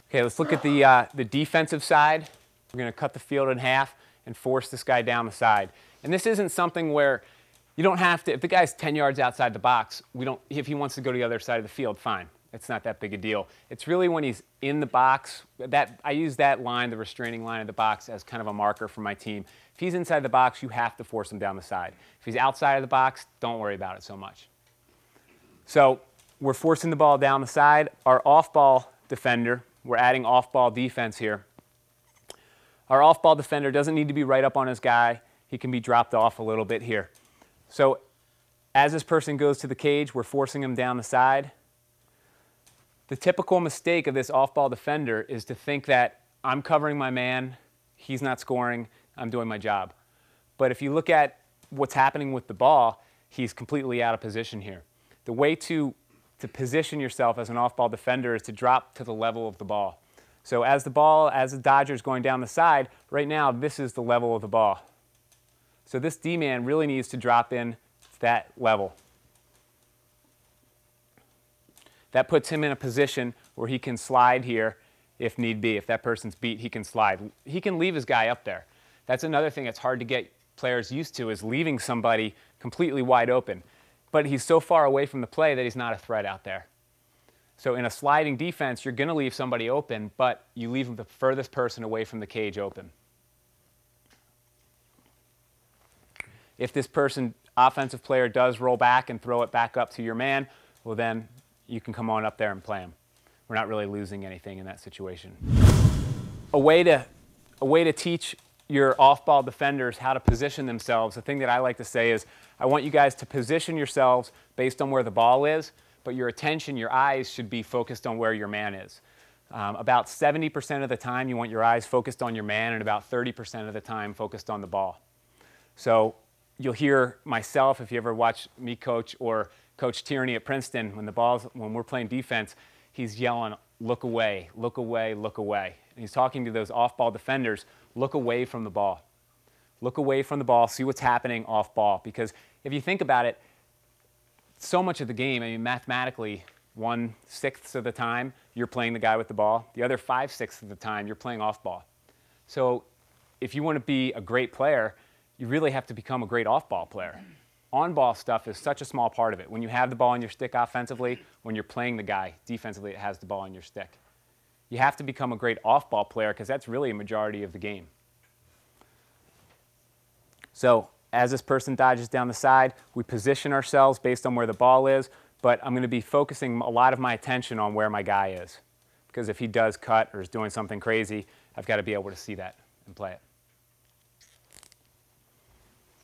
Okay, let's look at the defensive side. We're going to cut the field in half and force this guy down the side. And this isn't something where you don't have to, if the guy's 10 yards outside the box, if he wants to go to the other side of the field, fine. It's not that big a deal. It's really when he's in the box, I use that line, the restraining line of the box, as kind of a marker for my team. If he's inside the box, you have to force him down the side. If he's outside of the box, don't worry about it so much. So we're forcing the ball down the side. Our off-ball defender, we're adding off-ball defense here. Our off-ball defender doesn't need to be right up on his guy. He can be dropped off a little bit here. So as this person goes to the cage, we're forcing him down the side. The typical mistake of this off-ball defender is to think that I'm covering my man, he's not scoring, I'm doing my job. But if you look at what's happening with the ball, he's completely out of position here. The way to position yourself as an off-ball defender is to drop to the level of the ball. So as the Dodger is going down the side, right now this is the level of the ball. So this D-man really needs to drop in that level. That puts him in a position where he can slide here if need be. If that person's beat, he can slide. He can leave his guy up there. That's another thing that's hard to get players used to, is leaving somebody completely wide open. But he's so far away from the play that he's not a threat out there. So in a sliding defense, you're going to leave somebody open, but you leave the furthest person away from the cage open. If this offensive player does roll back and throw it back up to your man, well then you can come on up there and play him. We're not really losing anything in that situation. A way to teach your off-ball defenders how to position themselves, the thing that I like to say is, I want you guys to position yourselves based on where the ball is, but your attention, your eyes should be focused on where your man is. About 70% of the time you want your eyes focused on your man, and about 30% of the time focused on the ball. So you'll hear myself, if you ever watch me coach, or Coach Tierney at Princeton, when we're playing defense, he's yelling, look away, look away, look away. And he's talking to those off-ball defenders, look away from the ball. Look away from the ball, see what's happening off ball. Because if you think about it, so much of the game, I mean, mathematically, 1/6 of the time, you're playing the guy with the ball. The other 5/6 of the time, you're playing off ball. So if you want to be a great player, you really have to become a great off-ball player. On-ball stuff is such a small part of it. When you have the ball in your stick offensively, when you're playing the guy defensively, it has the ball in your stick. You have to become a great off-ball player, because that's really a majority of the game. So as this person dodges down the side, we position ourselves based on where the ball is, but I'm going to be focusing a lot of my attention on where my guy is. Because if he does cut or is doing something crazy, I've got to be able to see that and play it.